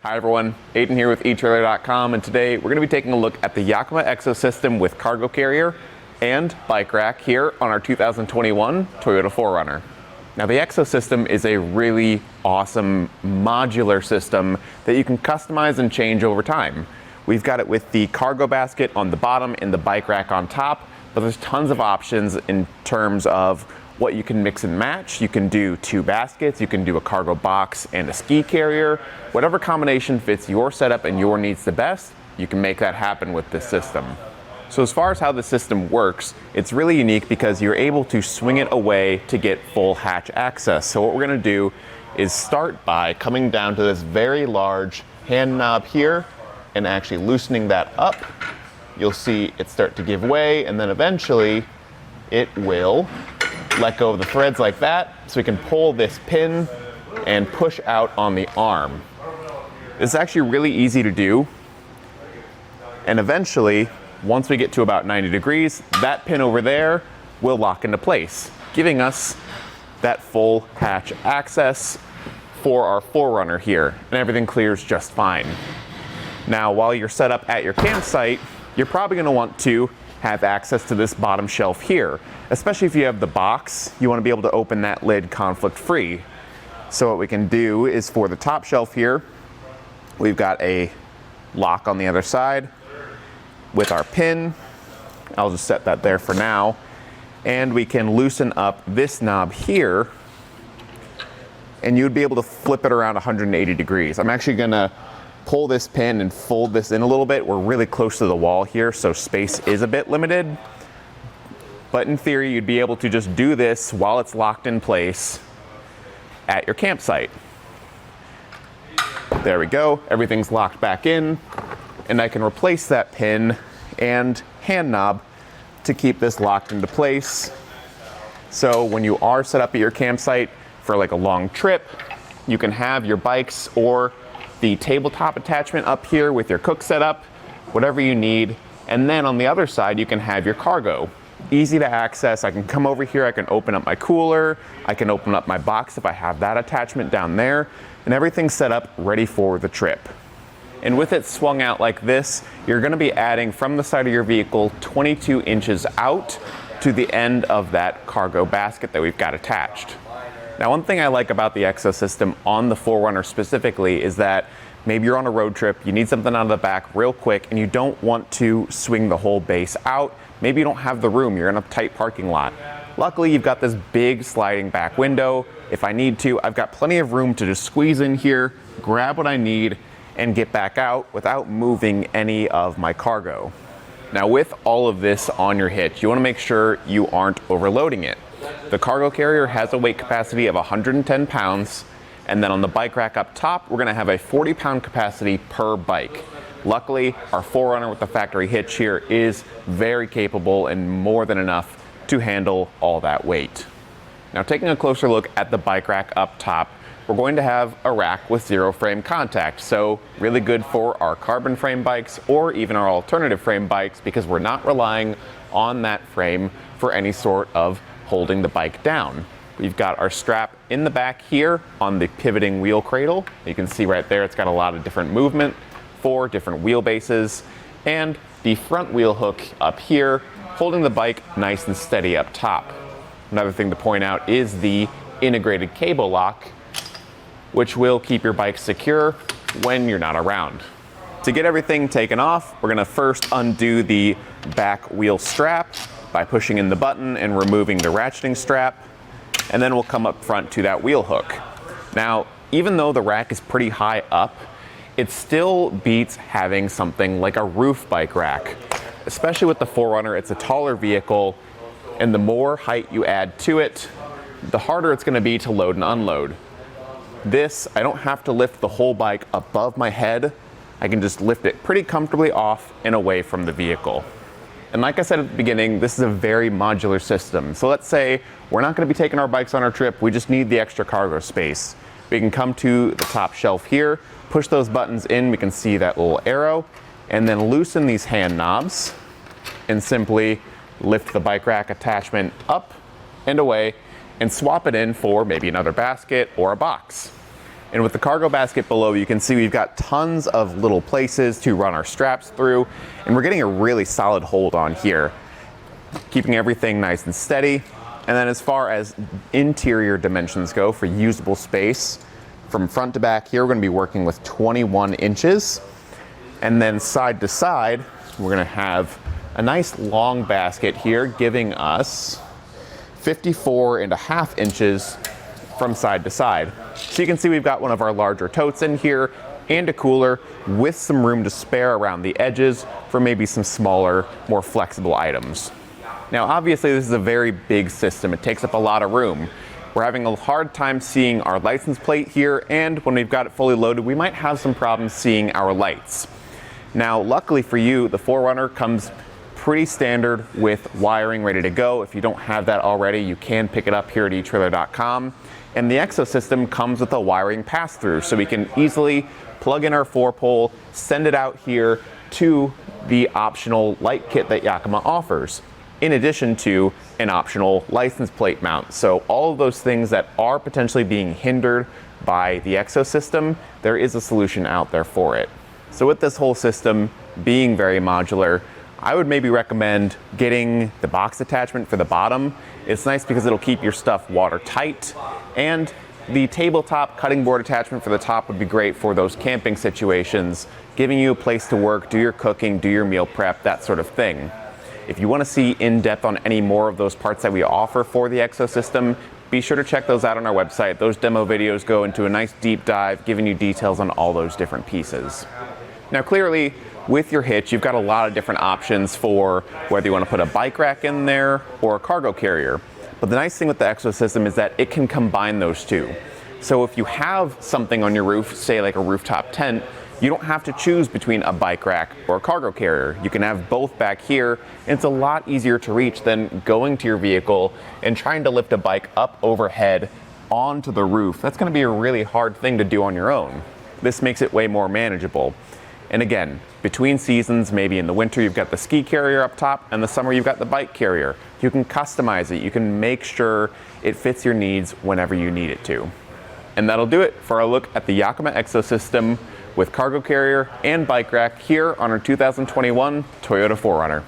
Hi everyone, Aiden here with etrailer.com, and today we're going to be taking a look at the Yakima EXO System with cargo carrier and bike rack here on our 2021 Toyota 4Runner. Now the EXO System is a really awesome modular system that you can customize and change over time. We've got it with the cargo basket on the bottom and the bike rack on top, but there's tons of options in terms of what you can mix and match. You can do two baskets, you can do a cargo box and a ski carrier. Whatever combination fits your setup and your needs the best, you can make that happen with this system. So as far as how the system works, it's really unique because you're able to swing it away to get full hatch access. So what we're gonna do is start by coming down to this very large hand knob here and actually loosening that up. You'll see it start to give way, and then eventually it will let go of the threads like that, so we can pull this pin and push out on the arm. This is actually really easy to do, and eventually, once we get to about 90 degrees, that pin over there will lock into place, giving us that full hatch access for our 4Runner here, and everything clears just fine. Now, while you're set up at your campsite, you're probably going to want to have access to this bottom shelf here. Especially if you have the box, you want to be able to open that lid conflict free. So what we can do is for the top shelf here, we've got a lock on the other side with our pin. I'll just set that there for now. And we can loosen up this knob here, and you'd be able to flip it around 180 degrees. I'm actually gonna pull this pin and fold this in a little bit. We're really close to the wall here, so space is a bit limited. But in theory, you'd be able to just do this while it's locked in place at your campsite. There we go, everything's locked back in, and I can replace that pin and hand knob to keep this locked into place. So when you are set up at your campsite for like a long trip, you can have your bikes or the tabletop attachment up here with your cook setup, whatever you need. And then on the other side, you can have your cargo. Easy to access. I can come over here, I can open up my cooler, I can open up my box if I have that attachment down there, and everything's set up ready for the trip. And with it swung out like this, you're gonna be adding from the side of your vehicle 22 inches out to the end of that cargo basket that we've got attached. Now, one thing I like about the EXO System on the 4Runner specifically is that maybe you're on a road trip, you need something out of the back real quick, and you don't want to swing the whole base out. Maybe you don't have the room, you're in a tight parking lot. Luckily, you've got this big sliding back window. If I need to, I've got plenty of room to just squeeze in here, grab what I need, and get back out without moving any of my cargo. Now, with all of this on your hitch, you wanna make sure you aren't overloading it. The cargo carrier has a weight capacity of 110 pounds, and then on the bike rack up top, we're gonna have a 40-pound capacity per bike. Luckily, our 4Runner with the factory hitch here is very capable and more than enough to handle all that weight. Now, taking a closer look at the bike rack up top, we're going to have a rack with zero frame contact, so really good for our carbon frame bikes or even our alternative frame bikes, because we're not relying on that frame for any sort of holding the bike down. We've got our strap in the back here on the pivoting wheel cradle. You can see right there, it's got a lot of different movement for different wheelbases, and the front wheel hook up here, holding the bike nice and steady up top. Another thing to point out is the integrated cable lock, which will keep your bike secure when you're not around. To get everything taken off, we're gonna first undo the back wheel strap by pushing in the button and removing the ratcheting strap, and then we'll come up front to that wheel hook. Now, even though the rack is pretty high up, it still beats having something like a roof bike rack. Especially with the 4Runner, it's a taller vehicle, and the more height you add to it, the harder it's gonna be to load and unload. This, I don't have to lift the whole bike above my head. I can just lift it pretty comfortably off and away from the vehicle. And like I said at the beginning, this is a very modular system. So let's say we're not gonna be taking our bikes on our trip, we just need the extra cargo space. We can come to the top shelf here, push those buttons in, we can see that little arrow, and then loosen these hand knobs and simply lift the bike rack attachment up and away and swap it in for maybe another basket or a box. And with the cargo basket below, you can see we've got tons of little places to run our straps through, and we're getting a really solid hold on here, keeping everything nice and steady. And then as far as interior dimensions go for usable space, from front to back here, we're gonna be working with 21 inches. And then side to side, we're gonna have a nice long basket here, giving us 54.5 inches from side to side. So you can see we've got one of our larger totes in here and a cooler with some room to spare around the edges for maybe some smaller, more flexible items. Now obviously this is a very big system. It takes up a lot of room. We're having a hard time seeing our license plate here, and when we've got it fully loaded, we might have some problems seeing our lights. Now luckily for you, the 4Runner comes pretty standard with wiring ready to go. If you don't have that already, you can pick it up here at etrailer.com. And the EXO system comes with a wiring pass-through, so we can easily plug in our 4-pole, send it out here to the optional light kit that Yakima offers, in addition to an optional license plate mount. So all of those things that are potentially being hindered by the EXO system, there is a solution out there for it. So with this whole system being very modular, I would maybe recommend getting the box attachment for the bottom. It's nice because it'll keep your stuff watertight, and the tabletop cutting board attachment for the top would be great for those camping situations, giving you a place to work, do your cooking, do your meal prep, that sort of thing. If you want to see in depth on any more of those parts that we offer for the EXO system, be sure to check those out on our website. Those demo videos go into a nice deep dive, giving you details on all those different pieces. Now clearly, with your hitch, you've got a lot of different options for whether you want to put a bike rack in there or a cargo carrier. But the nice thing with the EXO system is that it can combine those two. So if you have something on your roof, say like a rooftop tent, you don't have to choose between a bike rack or a cargo carrier. You can have both back here, and it's a lot easier to reach than going to your vehicle and trying to lift a bike up overhead onto the roof. That's going to be a really hard thing to do on your own. This makes it way more manageable. And again, between seasons, maybe in the winter you've got the ski carrier up top, and the summer you've got the bike carrier. You can customize it. You can make sure it fits your needs whenever you need it to. And that'll do it for our look at the Yakima EXO system with cargo carrier and bike rack here on our 2021 Toyota 4Runner.